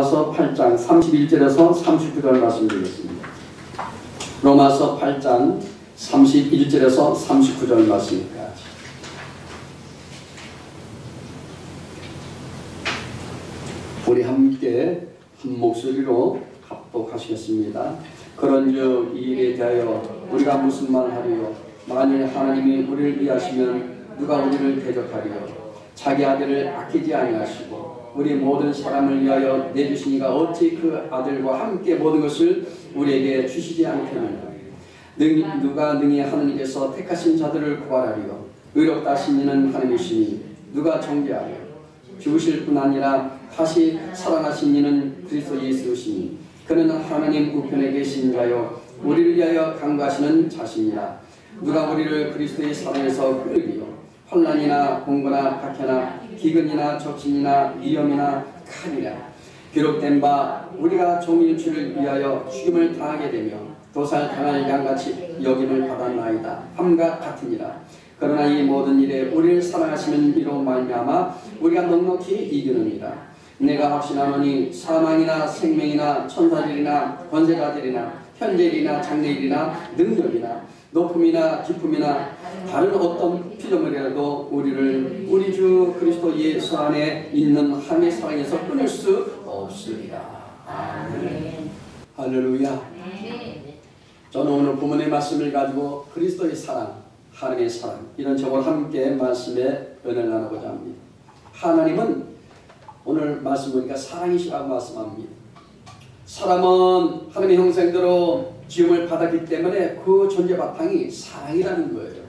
로마서 8장 31절에서 39절 말씀드리겠습니다. 로마서 8장 31절에서 39절 말씀까지. 우리 함께 한 목소리로 합독하시겠습니다. 그런즉 이 일에 대하여 우리가 무슨 말하리요? 만일 하나님이 우리를 위하시면 누가 우리를 대적하리요? 자기 아들을 아끼지 아니하시고 우리 모든 사람을 위하여 내주시니가 어찌 그 아들과 함께 모든 것을 우리에게 주시지 않겠느냐? 누가 능히 하나님께서 택하신 자들을 구하리요? 의롭다 하신 이는 하나님이시니 누가 정죄하리요? 죽으실 뿐 아니라 다시 살아나신 이는 그리스도 예수시니 그는 하나님 우편에 계신 자요 우리를 위하여 간구하시는 자시니라. 누가 우리를 그리스도의 사랑에서 끌기요? 환난이나 공고나 박해나 기근이나 적신이나 위험이나 칼이라. 기록된 바 우리가 종일 주를 위하여 죽임을 당하게 되며 도살당할 양같이 여김을 받았나이다 함과 같으니라. 그러나 이 모든 일에 우리를 사랑하시는 이로 말미암아 우리가 넉넉히 이기느니라. 내가 확신하노니 사망이나 생명이나 천사들이나 권세자들이나 현재일이나 장래일이나 능력이나 높음이나 깊음이나 다른 어떤 피조물이라도 우리를 우리 주 그리스도 예수 안에 있는 하나님의 사랑에서 끊을 수 없으리라. 아멘. 할렐루야. 저는 오늘 부모님의 말씀을 가지고 그리스도의 사랑, 하나님의 사랑 이런 제목을 함께 말씀에 은혜를 나누고자 합니다. 하나님은 오늘 말씀 보니까 사랑이시라고 말씀합니다. 사람은 하나님의 형상대로 지음을 받았기 때문에 그 존재 바탕이 사랑이라는 거예요.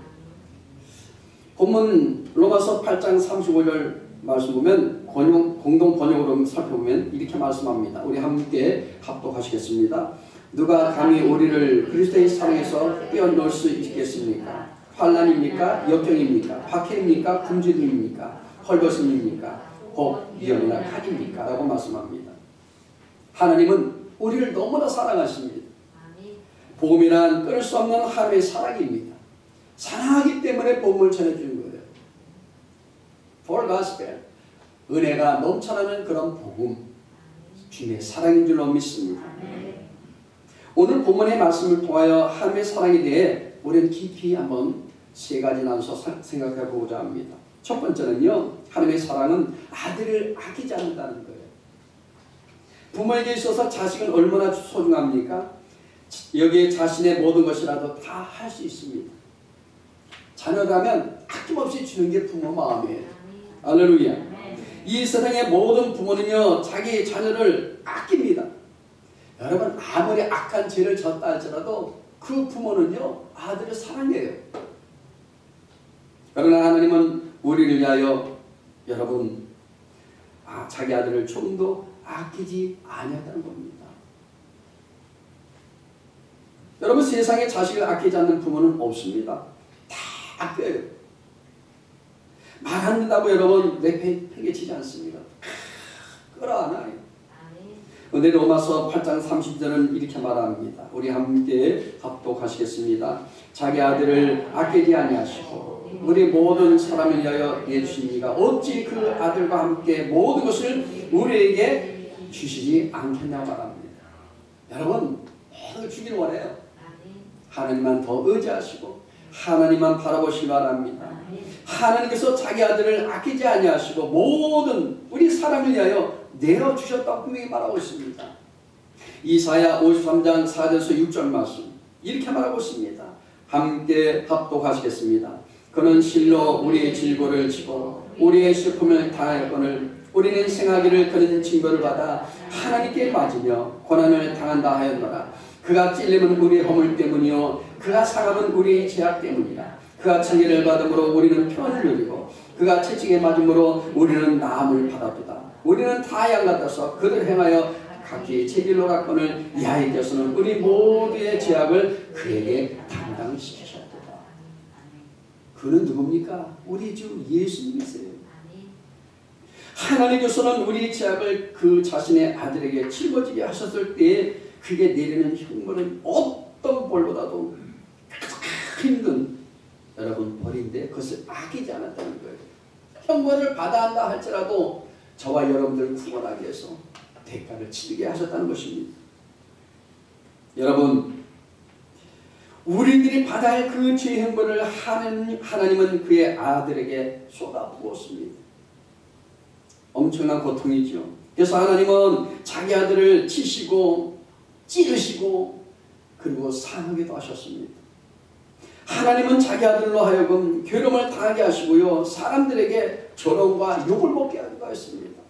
본문 로마서 8장 35절 말씀 보면 공동 번역으로 살펴보면 이렇게 말씀합니다. 우리 함께 합독하시겠습니다. 누가 감히 우리를 그리스도의 사랑에서 떼어놓을 수 있겠습니까? 환난입니까? 역경입니까? 박해입니까? 굶주림입니까? 헐벗음입니까? 혹 위험이나 칼입니까? 라고 말씀합니다. 하나님은 우리를 너무나 사랑하십니다. 복음이란 끊을 수 없는 하나님의 사랑입니다. 사랑하기 때문에 복음을 전해주는 거예요. For gospel. 은혜가 넘쳐나는 그런 복음. 주님의 사랑인 줄로 믿습니다. 오늘 본문의 말씀을 통하여 하나님의 사랑에 대해 우리는 깊이 한번 세 가지 나눠서 생각해 보고자 합니다. 첫 번째는요, 하나님의 사랑은 아들을 아끼지 않는다는 거예요. 부모에게 있어서 자식은 얼마나 소중합니까? 여기에 자신의 모든 것이라도 다 할 수 있습니다. 자녀라면 아낌없이 주는 게 부모 마음이에요. 할렐루야. 이 세상의 모든 부모는요, 자기 자녀를 아낍니다. 여러분, 아무리 악한 죄를 졌다 할지라도 그 부모는요, 아들을 사랑해요. 그러나 하나님은 우리를 위하여 여러분 자기 아들을 조금도 아끼지 아니했다는 겁니다. 여러분, 세상에 자식을 아끼지 않는 부모는 없습니다. 다 아껴요. 말한다고 여러분 내팽개치지 않습니다. 끌어안아요. 근데 로마서 8장 30절은 이렇게 말합니다. 우리 함께 합독하시겠습니다. 자기 아들을 아끼지 아니하시고 우리 모든 사람을 위하여 내주시니가 어찌 그 아들과 함께 모든 것을 우리에게 주시지 않겠냐고 말합니다. 여러분, 모든 걸 주기를 원해요. 하나님만 더 의지하시고 하나님만 바라보시기 바랍니다. 하나님께서 자기 아들을 아끼지 아니하시고 모든 우리 사람을 위하여 내어주셨다고 분명히 말하고 있습니다. 이사야 53장 4절에서 6절 말씀 이렇게 말하고 있습니다. 함께 합독하시겠습니다. 그는 실로 우리의 질고를 지고 우리의 슬픔을 당하였거늘 우리는 생하기를 그는 징벌을 받아 하나님께 맞으며 고난을 당한다 하였노라. 그가 찔림은 우리의 허물 때문이요 그가 상함은 우리의 죄악 때문이라. 그가 천리를 받음으로 우리는 평안을 누리고 그가 채찍에 맞음으로 우리는 나음을 받았도다. 우리는 다 양 같아서 그를 행하여 각기 제 길로 갔거늘 야훼께서는 우리 모두의 죄악을 그에게 담당시키셨도다. 그는 누굽니까? 우리 주 예수님이세요. 하나님께서는 우리 죄악을 그 자신의 아들에게 짊어지게 하셨을 때에 그게 내리는 형벌은 어떤 벌보다도 힘든 여러분 벌인데 그것을 아끼지 않았다는 거예요. 형벌을 받아야 한다 할지라도 저와 여러분들을 구원하기 위해서 대가를 치르게 하셨다는 것입니다. 여러분, 우리들이 받아야 할 그 죄의 형벌을 하나님은 그의 아들에게 쏟아부었습니다. 엄청난 고통이죠. 그래서 하나님은 자기 아들을 치시고 찌르시고 그리고 상하기도 하셨습니다. 하나님은 자기 아들로 하여금 괴로움을 당하게 하시고요, 사람들에게 조롱과 욕을 먹게 하기도 했습니다.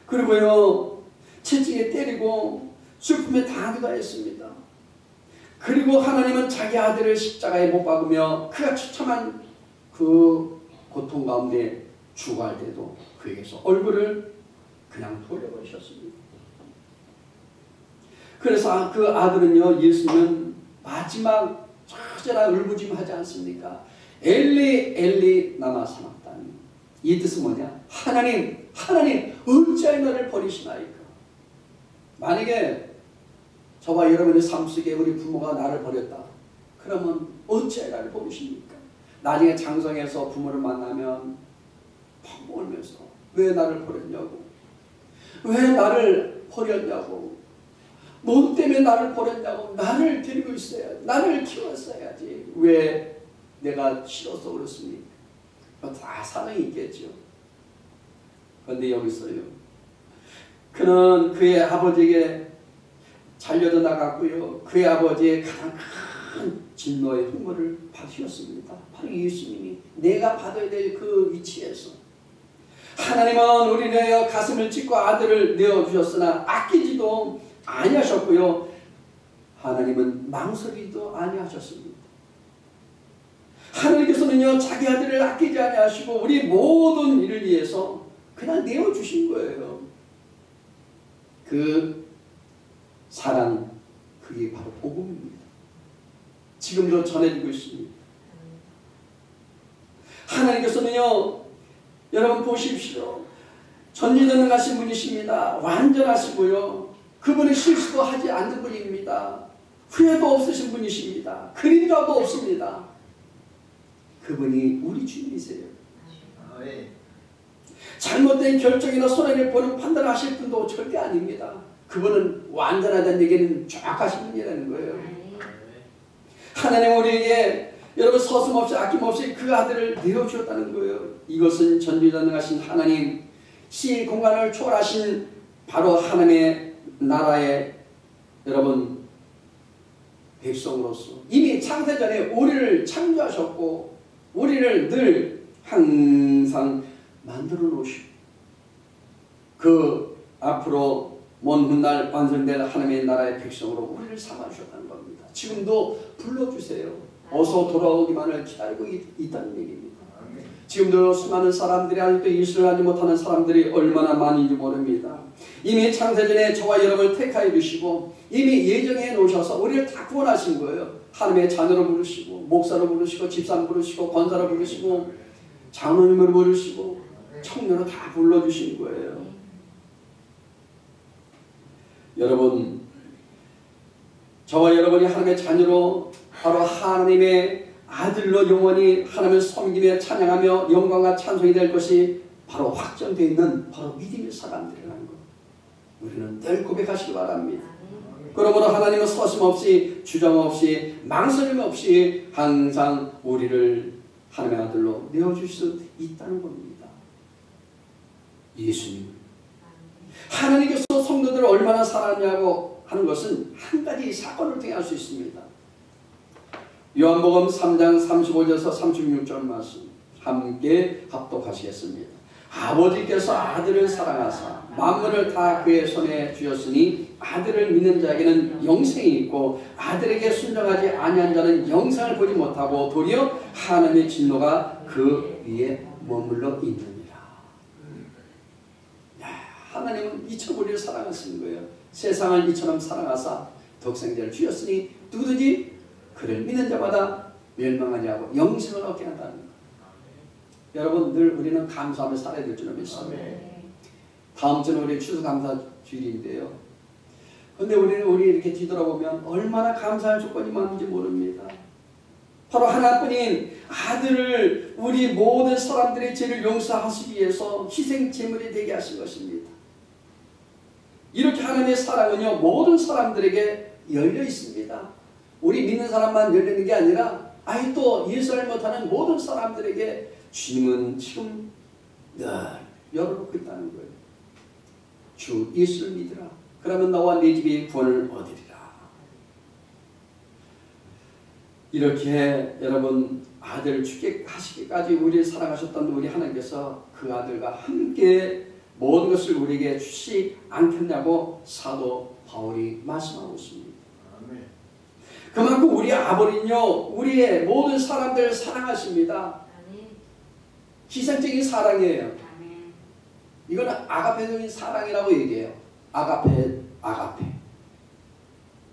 그리고요, 채찍에 때리고 슬픔에 당하기도 했습니다. 그리고 하나님은 자기 아들을 십자가에 못 박으며 그가 처참한 그 고통 가운데 죽어갈 때도 그에게서 얼굴을 그냥 돌려버리셨습니다. 그래서 그 아들은요, 예수님은 마지막 처절한 울부짖음하지 않습니까? 엘리 엘리 라마 사박다니. 이 뜻은 뭐냐? 하나님 하나님 어찌하여 나를 버리시나이까? 만약에 저와 여러분의 삶 속에 우리 부모가 나를 버렸다, 그러면 어찌하여 나를 버리십니까? 나중에 장성해서 부모를 만나면 펑 울면서 왜 나를 버렸냐고, 왜 나를 버렸냐고, 뭐 때문에 나를 버렸냐고, 나를 데리고 있어야, 나를 키웠어야지, 왜 내가 싫어서 그렇습니까? 다 사정이 있겠죠. 그런데 여기서요, 그는 그의 아버지에게 잘려져 나갔고요, 그의 아버지의 가장 큰 진노의 흉물을 받으셨습니다. 바로 예수님이 내가 받아야 될 그 위치에서 하나님은 우리를 위하여 가슴을 찢고 아들을 내어주셨으나 아끼지도 아니하셨고요, 하나님은 망설이지도 아니하셨습니다. 하나님께서는요, 자기 아들을 아끼지 아니하시고 우리 모든 일을 위해서 그냥 내어주신 거예요. 그 사랑, 그게 바로 복음입니다. 지금도 전해지고 있습니다. 하나님께서는요, 여러분 보십시오, 전지전능하신 분이십니다. 완전하시고요, 그분은 실수도 하지 않는 분입니다. 후회도 없으신 분이십니다. 그림자도 없습니다. 그분이 우리 주님이세요. 잘못된 결정이나 손해를 보는 판단을 하실 분도 절대 아닙니다. 그분은 완전하다는 얘기는 정확하신 분이라는 거예요. 하나님 우리에게 여러분 서슴없이 아낌없이 그 아들을 내어주었다는 거예요. 이것은 전지전능하신 하나님, 시 공간을 초월하신 바로 하나님의 나라의 여러분 백성으로서 이미 창세전에 우리를 창조하셨고 우리를 늘 항상 만들어 놓으시고 그 앞으로 먼 훗날 완성될 하나님의 나라의 백성으로 우리를 삼아주셨다는 겁니다. 지금도 불러주세요. 어서 돌아오기만을 기다리고 있다는 얘기입니다. 지금도 수많은 사람들이 아직도 예수를 알지 못하는 사람들이 얼마나 많은지 모릅니다. 이미 창세전에 저와 여러분을 택하여 주시고 이미 예정해 놓으셔서 우리를 다 구원하신 거예요. 하나님의 자녀로 부르시고 목사로 부르시고 집사로 부르시고 권사로 부르시고 장로님으로 부르시고 청년으로 다 불러주신 거예요. 여러분, 저와 여러분이 하나님의 자녀로 바로 하나님의 아들로 영원히 하나님을 섬기며 찬양하며 영광과 찬송이 될 것이 바로 확정되어 있는 바로 믿음의 사람들이라는 것, 우리는 늘 고백하시기 바랍니다. 그러므로 하나님은 서슴없이 주저없이 망설임 없이 항상 우리를 하나님의 아들로 내어줄 수 있다는 겁니다. 예수님, 하나님께서 성도들을 얼마나 사랑하냐고 하는 것은 한 가지 사건을 통해 알 수 있습니다. 요한복음 3장 35절에서 36절 말씀 함께 합독하시겠습니다. 아버지께서 아들을 사랑하사 만물을 다 그의 손에 주셨으니 아들을 믿는 자에게는 영생이 있고 아들에게 순종하지 아니한 자는 영생을 보지 못하고 도리어 하나님의 진노가 그 위에 머물러 있느니라. 하나님은 이처럼 우리를 사랑하시는 거예요. 세상을 이처럼 사랑하사 독생자를 주셨으니 누구든지 그를 믿는 자마다 멸망하지 않고 영생을 얻게 한다는 거예요. 여러분, 늘 우리는 감사하며 살아야 될 줄로 믿습니다. 다음 주는 우리 추수감사 주일인데요. 그런데 우리 이렇게 뒤돌아보면 얼마나 감사할 조건이 많은지 모릅니다. 바로 하나뿐인 아들을 우리 모든 사람들의 죄를 용서하시기 위해서 희생 제물이 되게 하신 것입니다. 하나님의 사랑은요 모든 사람들에게 열려 있습니다. 우리 믿는 사람만 열리는 게 아니라 또 예수를 못하는 모든 사람들에게 주님은 지금 늘 열어놓고 있다는 거예요. 주 예수를 믿으라. 그러면 너와 네 집이 구원을 얻으리라. 이렇게 여러분 아들을 주게 하시기까지 우리를 사랑하셨던 우리 하나님께서 그 아들과 함께 모든 것을 우리에게 주시 않겠냐고 사도 바울이 말씀하고 있습니다. 그만큼 우리 아버지는요 우리의 모든 사람들을 사랑하십니다. 희생적인 사랑이에요. 이거는 아가페적인 사랑이라고 얘기해요. 아가페.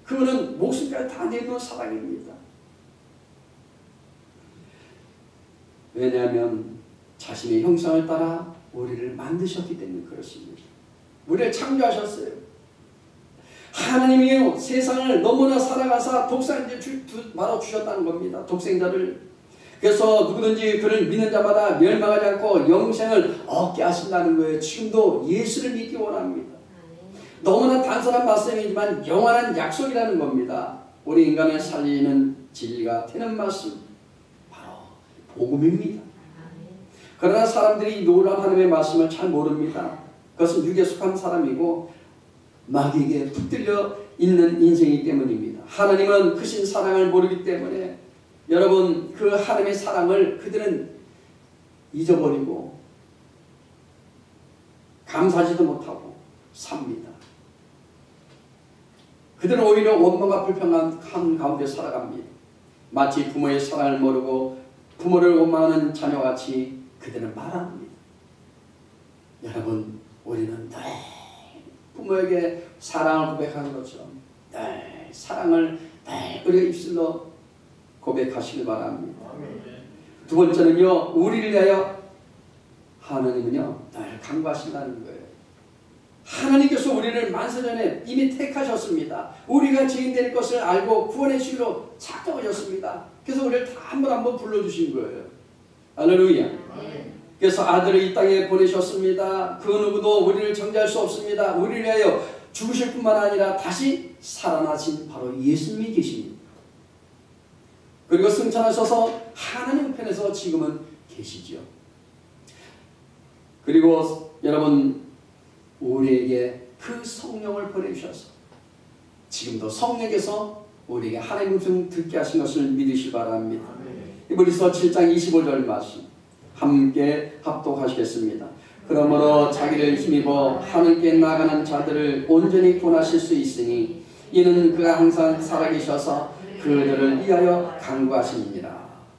그거는 목숨까지 다 내놓은 사랑입니다. 왜냐하면 자신의 형상을 따라 우리를 만드셨기 때문에 그렇습니다. 우리를 창조하셨어요. 하나님이 세상을 너무나 사랑하사 독생자를 바로 주셨다는 겁니다. 독생자를. 그래서 누구든지 그를 믿는 자마다 멸망하지 않고 영생을 얻게 하신다는 거예요. 지금도 예수를 믿기 원합니다. 너무나 단순한 말씀이지만 영원한 약속이라는 겁니다. 우리 인간을 살리는 진리가 되는 말씀 바로 복음입니다. 그러나 사람들이 이 놀라운 하나님의 말씀을 잘 모릅니다. 그것은 육에 속한 사람이고 마귀에게 붙들려 있는 인생이기 때문입니다. 하나님은 크신 사랑을 모르기 때문에 여러분 그 하나님의 사랑을 그들은 잊어버리고 감사하지도 못하고 삽니다. 그들은 오히려 원망과 불평한 가운데 살아갑니다. 마치 부모의 사랑을 모르고 부모를 원망하는 자녀같이 그들은 말합니다. 여러분 우리는 늘 부모에게 사랑을 고백하는 것처럼 늘 사랑을 늘 우리가 입술로 고백하시길 바랍니다. 두 번째는요 우리를 위하여 하나님은요 늘 간구하신다는 거예요. 하나님께서 우리를 만세전에 이미 택하셨습니다. 우리가 죄인 될 것을 알고 구원의 주로 찾아오셨습니다. 그래서 우리를 다 한 번 한 번 불러주신 거예요. 할렐루야. 그래서 아들을 이 땅에 보내셨습니다. 그 누구도 우리를 정죄할 수 없습니다. 우리를 위하여 죽으실 뿐만 아니라 다시 살아나신 바로 예수님이 계십니다. 그리고 승천하셔서 하나님 편에서 지금은 계시죠. 그리고 여러분 우리에게 그 성령을 보내주셔서 지금도 성령께서 우리에게 하나님의 음성 듣게 하신 것을 믿으시기 바랍니다. 히브리서 7장 25절 말씀 함께 합독하시겠습니다. 그러므로 자기를 힘입어 하늘께 나가는 자들을 온전히 구원하실 수 있으니 이는 그가 항상 살아계셔서 그들을 위하여 간구하십니다.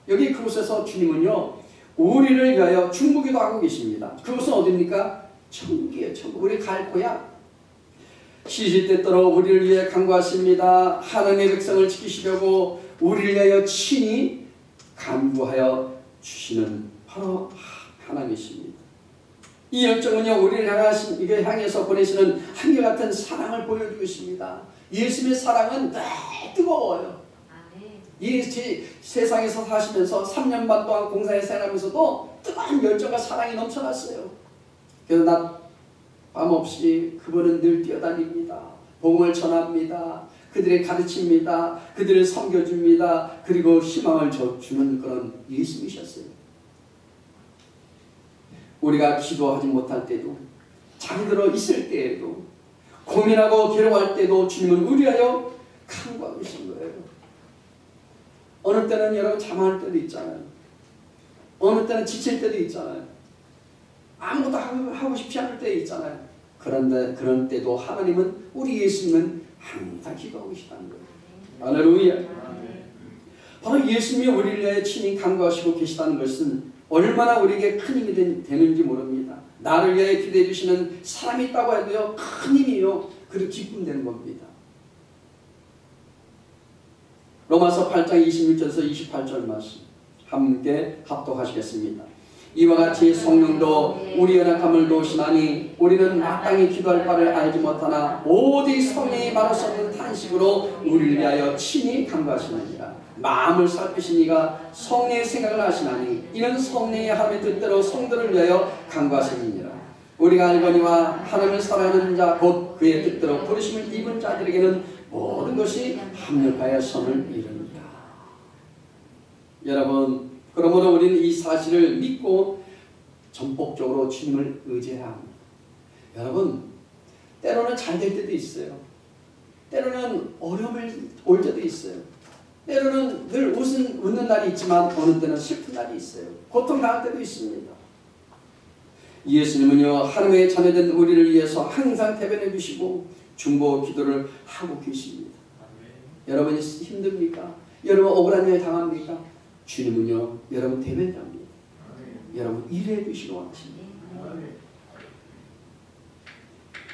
여기 그곳에서 주님은요 우리를 위하여 중보기도 하고 계십니다. 그곳은 어디입니까? 천국이에요. 천국. 우리 갈 거야. 시시때때로 우리를 위해 간구하십니다. 하나님의 백성을 지키시려고 우리를 위하여 친히 간구하여 주시는 바로 하나님이십니다. 이 열정은요 우리를 향해서 보내시는 한결같은 사랑을 보여주고 있습니다. 예수님의 사랑은 늘 뜨거워요. 이 세상에서 사시면서 3년 반 동안 공사에 생활하면서도 뜨거운 열정과 사랑이 넘쳐났어요. 그래서 낮 밤 없이 그분은 늘 뛰어다닙니다. 복음을 전합니다. 그들의 가르칩니다. 그들을 섬겨줍니다. 그리고 희망을 주는 그런 예수님이셨어요. 우리가 기도하지 못할 때도 잠들어 있을 때에도 고민하고 괴로워할 때도 주님은 우리하여 간구하고 계신 거예요. 어느 때는 여러분 잠할 때도 있잖아요. 어느 때는 지칠 때도 있잖아요. 아무것도 하고 싶지 않을 때 있잖아요. 그런데 그런 때도 하나님은 우리 예수님은 항상 기도하고 계시다는 거예요. 할렐루야. 바로 예수님이 우리를 위해 친히 간구하시고 계시다는 것은 얼마나 우리에게 큰 힘이 되는지 모릅니다. 나를 위해 기도해 주시는 사람이 있다고 해도요 큰 힘이요 그리고 기쁨 되는 겁니다. 로마서 8장 26절에서 28절 말씀 함께 합독하시겠습니다. 이와 같이 성령도 우리 연약함을 도우시나니 우리는 마땅히 기도할 바를 알지 못하나 오직 성령이 바로 쏟는 탄식으로 우리를 위하여 친히 간구하시느니라. 마음을 살피신 이가 성령의 생각을 하시나니 이는 성령의 하나님의 뜻대로 성도를 위하여 간구하시느니라. 우리가 알거니와 하나님을 사랑하는 자 곧 그의 뜻대로 부르심을 입은 자들에게는 모든 것이 합력하여 선을 이룹니다. 여러분, 그러므로 우리는 이 사실을 믿고 전폭적으로 주님을 의지해야 합니다. 여러분, 때로는 잘 될 때도 있어요. 때로는 어려움을 올 때도 있어요. 때로는 늘 웃는 날이 있지만 어느 때는 슬픈 날이 있어요. 고통당할 때도 있습니다. 예수님은요, 하나님의 자녀된 우리를 위해서 항상 대변해 주시고 중보 기도를 하고 계십니다. 여러분이 힘듭니까? 여러분 억울한 일 당합니까? 주님은요, 여러분 대변자입니다. 여러분 일해 주시기 원하십니다.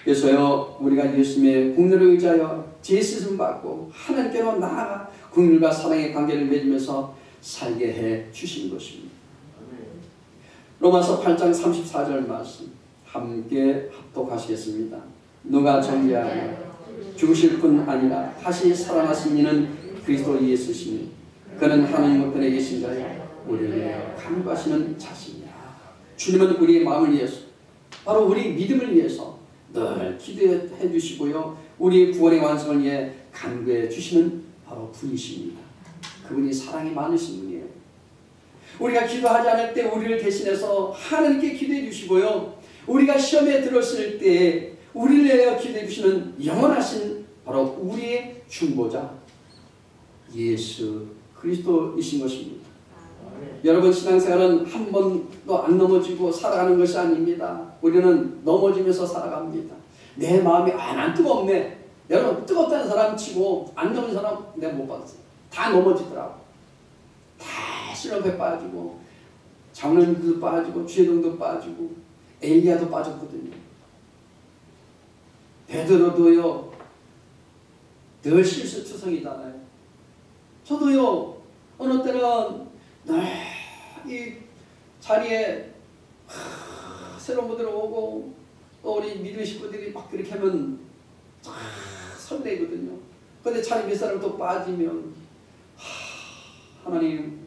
그래서요, 우리가 예수님의 국률을 의지하여 제시씀 받고 하나님께로 나아가 국률과 사랑의 관계를 맺으면서 살게 해 주신 것입니다. 로마서 8장 34절 말씀 함께 합독하시겠습니다. 누가 정죄하여 죽으실 뿐 아니라 다시 살아나신 이는 그리스도 예수시니 그는 하나님 우편에 계신 자여 우리를 위하여 간구하시는 자시니라. 주님은 우리의 마음을 위해서, 바로 우리 믿음을 위해서 늘 기도해 주시고요, 우리의 구원의 완성을 위해 간구해 주시는 바로 분이십니다. 그분이 사랑이 많으신 분이에요. 우리가 기도하지 않을 때 우리를 대신해서 하나님께 기도해 주시고요, 우리가 시험에 들었을 때 우리를 위하여 기도해 주시는 영원하신 바로 우리의 중보자 예수 그리스도이신 것입니다. 여러분, 신앙생활은 한 번도 안 넘어지고 살아가는 것이 아닙니다. 우리는 넘어지면서 살아갑니다. 내 마음이 난 뜨겁네. 여러분, 뜨겁다는 사람 치고 안 넘은 사람 내가 못 봤어요. 다 넘어지더라고. 다 실험에 빠지고 장로님도 빠지고 주혜동도 빠지고 엘리야도 빠졌거든요. 베드로도요 늘 실수투성이잖아요. 저도요 어느 때는 이 자리에 새로운 분들 오고 또 우리 믿음의 식구들이 막 그렇게 하면 설레거든요. 근데 자리 몇 사람 또 빠지면 하나님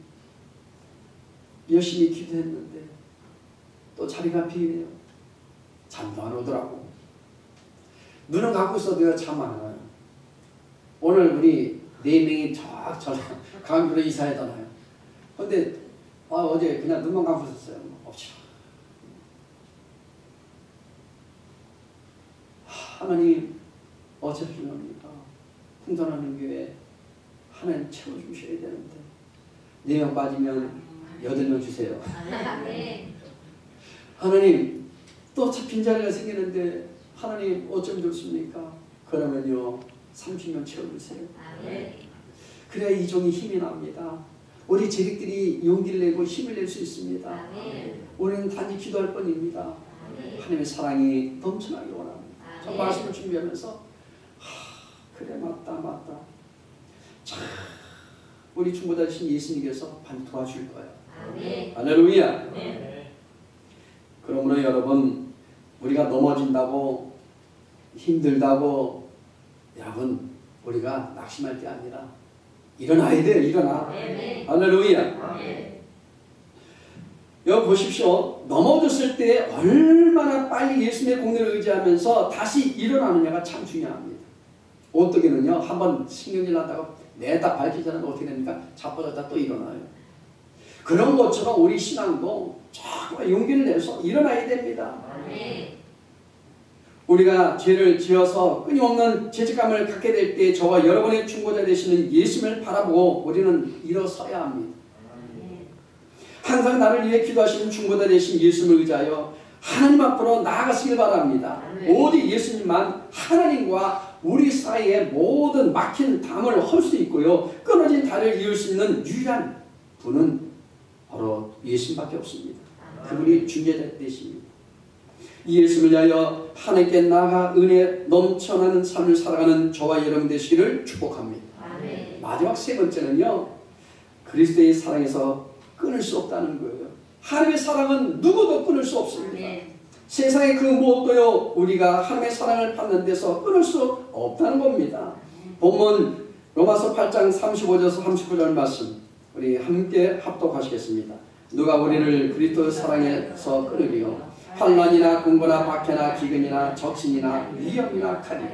열심히 기도했는데 또 자리가 비네요. 잠도 안 오더라고. 눈은 감고 있어도요 잠 안 와요. 오늘 우리 4명이 저 강주로 이사하잖아요. 근데 어제 그냥 눈만 감고 있었어요. 없죠. 하나님 어쩌십니까? 풍성하는 교회 하나님 채워주셔야 되는데 4명 빠지면 8명 주세요. 하나님 또 빈 자리가 생기는데 하나님 어쩜 좋습니까? 그러면요 30명 채워주세요. 그래야 이 종이 힘이 납니다. 우리 제객들이 용기를 내고 힘을 낼 수 있습니다. 우리는 단지 기도할 뿐입니다. 하나님의 사랑이 넘쳐나기 원합니다. 저 말씀을 준비하면서 그래 맞다 참 우리 중보자이신 예수님께서 반드시 도와줄 거예요. 할렐루야. 그러므로 여러분, 우리가 넘어진다고 힘들다고 여러분 우리가 낙심할 게 아니라 일어나야 돼요. 일어나. 할렐루야. 여기 보십시오. 넘어졌을 때 얼마나 빨리 예수님의 공로를 의지하면서 다시 일어나느냐가 참 중요합니다. 어떻게는요, 한번 신경질 난다고 내다 밝히잖아요. 어떻게 됩니까? 자빠졌다 또 일어나요. 그런 것처럼 우리 신앙도 정말 용기를 내서 일어나야 됩니다. 우리가 죄를 지어서 끊임없는 죄책감을 갖게 될 때 저와 여러분의 중보자 되시는 예수님을 바라보고 우리는 일어서야 합니다. 항상 나를 위해 기도하시는 중보자 되신 예수님을 의지하여 하나님 앞으로 나아가시길 바랍니다. 오직 예수님만 하나님과 우리 사이의 모든 막힌 담을 헐 수 있고요, 끊어진 달을 이을 수 있는 유일한 분은 바로 예수님밖에 없습니다. 그분이 중재자 되십니다. 이 예수를 위하여 하나님께 나아가 은혜 넘쳐나는 삶을 살아가는 저와 여러분 되시기를 축복합니다. 마지막 세 번째는요, 그리스도의 사랑에서 끊을 수 없다는 거예요. 하나님의 사랑은 누구도 끊을 수 없습니다. 세상의 그 무엇도요 우리가 하나님의 사랑을 받는 데서 끊을 수 없다는 겁니다. 본문 로마서 8장 35절에서 39절 말씀 우리 함께 합독하시겠습니다. 누가 우리를 그리스도의 사랑에서 끊으리요? 환난이나 공고나 박해나 기근이나 적신이나 위험이나 칼이라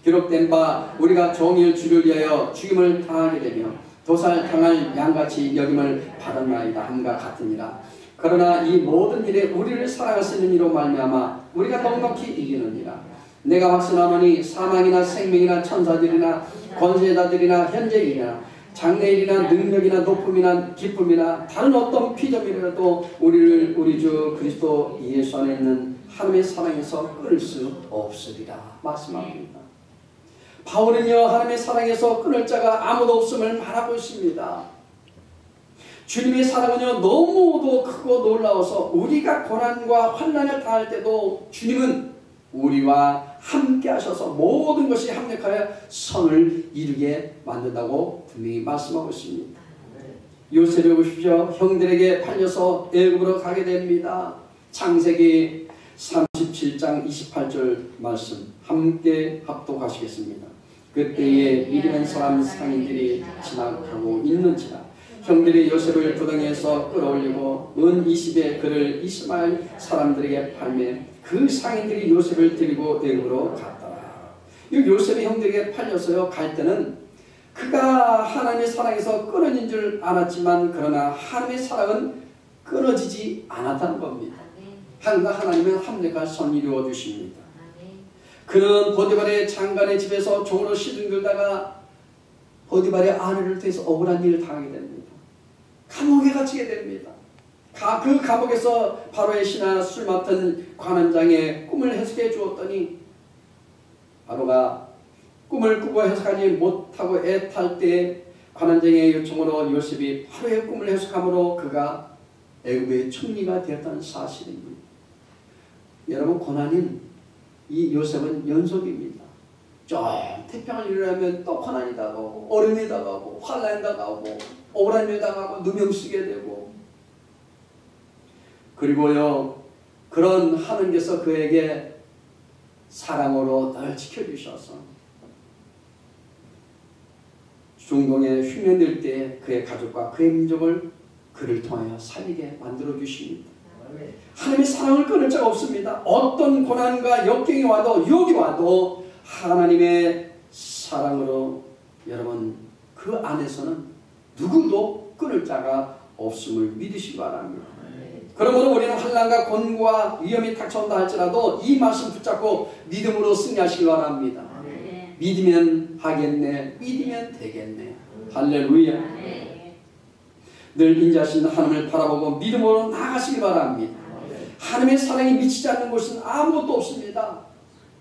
기록된 바 우리가 종일 주를 위하여 죽임을 당하게 되며 도살당할 양같이 여김을 받았나이다 함과 같으니라. 그러나 이 모든 일에 우리를 사랑하시는 이로 말미암아 우리가 넉넉히 이기느니라. 내가 확신하노니 사망이나 생명이나 천사들이나 권세자들이나 현재이나 장래일이나 능력이나 높음이나 기쁨이나 다른 어떤 피조물이라도 우리를 우리 주 그리스도 예수 안에 있는 하나님의 사랑에서 끊을 수 없으리라 말씀합니다. 바울은요 하나님의 사랑에서 끊을 자가 아무도 없음을 말하고 있습니다. 주님의 사랑은요 너무도 크고 놀라워서 우리가 고난과 환난을 당할 때도 주님은 우리와 함께 하셔서 모든 것이 합력하여 선을 이루게 만든다고 분명히 말씀하고 있습니다. 요셉을 보십시오. 형들에게 팔려서 애굽으로 가게 됩니다. 창세기 37장 28절 말씀 함께 합독하시겠습니다. 그때에 믿음의 사람 상인들이 지나가고 있는지라 형들이 요셉을 부덩이에서 끌어올리고 은 20에 그를 이스마엘 사람들에게 팔매 그 상인들이 요셉을 들고 애굽으로 갔더라. 이 요셉이 형들에게 팔려서요 갈 때는 그가 하나님의 사랑에서 끊어진 줄 알았지만 그러나 하나님의 사랑은 끊어지지 않았다는 겁니다. 항상 하나님은 합력할 선을 이루어 주십니다. 그는 보디발의 장관의 집에서 종으로 시둥들다가 보디발의 아내를 통해서 억울한 일을 당하게 됩니다. 감옥에 갇히게 됩니다. 그 감옥에서 바로의 신하 술 맡은 관원장의 꿈을 해석해 주었더니 바로가 꿈을 꾸고 해석하지 못하고 애탈 때 관원장의 요청으로 요셉이 바로의 꿈을 해석함으로 그가 애굽의 총리가 되었다는 사실입니다. 여러분 고난인 이 요셉은 연속입니다. 좀 태평을 이루려면 또 고난이 다가오고 어려움이 다가오고 환난이 다가오고 억울한 일 당하고 누명 쓰게 되고 그리고요 그런 하나님께서 그에게 사랑으로 늘 지켜주셔서 중동에 흉년될 때 그의 가족과 그의 민족을 그를 통하여 살리게 만들어 주십니다. 하나님의 사랑을 끊을 자가 없습니다. 어떤 고난과 역경이 와도 유혹이 와도 하나님의 사랑으로 여러분 그 안에서는 누구도 끊을 자가 없음을 믿으시기 바랍니다. 그러므로 우리는 환난과 곤고와 위험이 닥쳐온다 할지라도 이 말씀 붙잡고 믿음으로 승리하시기 바랍니다. 믿으면 하겠네, 믿으면 되겠네. 할렐루야. 늘 인자하신 하나님을 바라보고 믿음으로 나아가시기 바랍니다. 하나님의 사랑이 미치지 않는 곳은 아무것도 없습니다.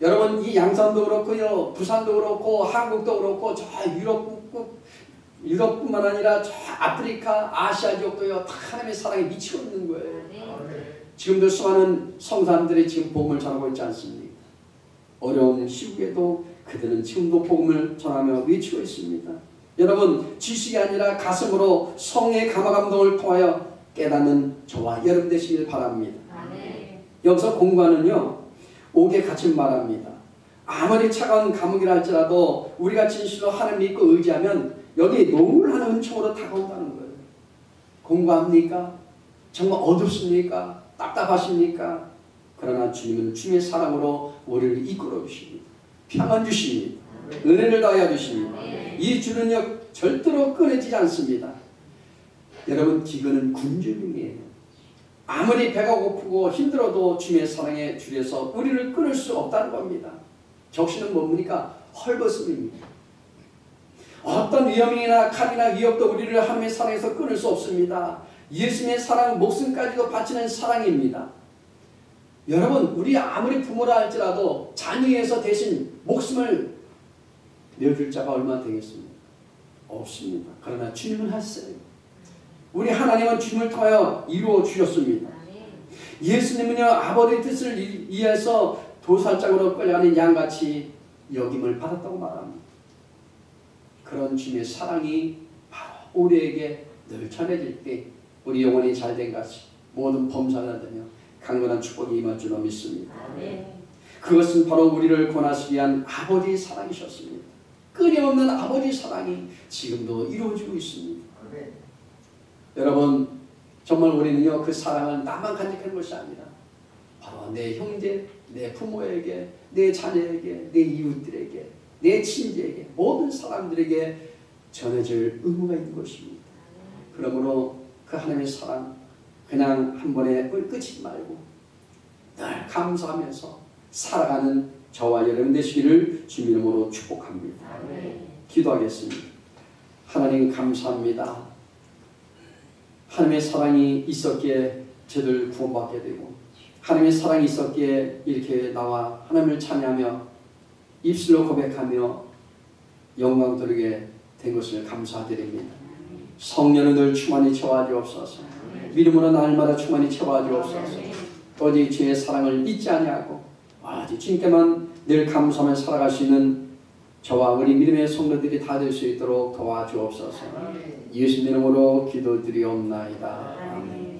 여러분 이 양산도 그렇고요 부산도 그렇고 한국도 그렇고 저 유럽뿐만 아니라 저 아프리카 아시아 지역도요 다 하나님의 사랑이 미치고 있는 거예요. 지금도 수많은 성사람들이 지금 복음을 전하고 있지 않습니까? 어려운 시국에도 그들은 지금도 복음을 전하며 외치고 있습니다. 여러분 지식이 아니라 가슴으로 성의 감화감동을 통하여 깨닫는 저와 여러분 되시길 바랍니다. 여기서 공부하는요 옥에 갇힌 말합니다. 아무리 차가운 감옥이라 할지라도 우리가 진실로 하나님 믿고 의지하면 여기 노을하는 은총으로 다가온다는 거예요. 공부합니까? 정말 어둡습니까? 답답하십니까? 그러나 주님은 주님의 사랑으로 우리를 이끌어 주십니다. 평안 주십니다. 은혜를 더하여 주십니다. 이 줄은요 절대로 끊어지지 않습니다. 여러분 기근은 군주님이에요. 아무리 배가 고프고 힘들어도 주님의 사랑의 줄에서 우리를 끊을 수 없다는 겁니다. 적신은 뭡니까? 헐벗음입니다. 어떤 위험이나 칼이나 위협도 우리를 하나님의 사랑에서 끊을 수 없습니다. 예수님의 사랑은 목숨까지도 바치는 사랑입니다. 여러분 우리 아무리 부모라 할지라도 자녀에서 대신 목숨을 내어줄 자가 얼마나 되겠습니까? 없습니다. 그러나 주님은 하셨어요. 우리 하나님은 주님을 통하여 이루어 주셨습니다. 예수님은요 아버지의 뜻을 이해해서 도살장으로 끌려가는 양같이 여김을 받았다고 말합니다. 그런 주님의 사랑이 바로 우리에게 늘 전해질 때 우리 영혼이 잘된 같이 모든 범사가 되며 강건한 축복이 임할 줄로 믿습니다. 그것은 바로 우리를 권하시기 위한 아버지의 사랑이셨습니다. 끊임없는 아버지의 사랑이 지금도 이루어지고 있습니다. 여러분 정말 우리는요 그 사랑을 나만 간직하는 것이 아니라 바로 내 형제, 내 부모에게, 내 자녀에게, 내 이웃들에게, 내 친지에게, 모든 사람들에게 전해질 의무가 있는 것입니다. 그러므로 그 하나님의 사랑 그냥 한 번에 끝이지 말고 늘 감사하면서 살아가는 저와 여러분 되시기를 주님 이름으로 축복합니다. 기도하겠습니다. 하나님 감사합니다. 하나님의 사랑이 있었기에 저들 구원받게 되고 하나님의 사랑이 있었기에 이렇게 나와 하나님을 찬양하며 입술로 고백하며 영광 돌리게 된 것을 감사드립니다. 성령은 늘 충만히 채워 주옵소서. 믿음으로 날마다 충만히 채워 주옵소서. 오직 주의 사랑을 잊지 아니하고 오직 주님께만 늘 감사하며 살아갈 수 있는 저와 우리 믿음의 성도들이 다 될 수 있도록 도와주옵소서. 예수님 이름으로 기도드리옵나이다. 아멘.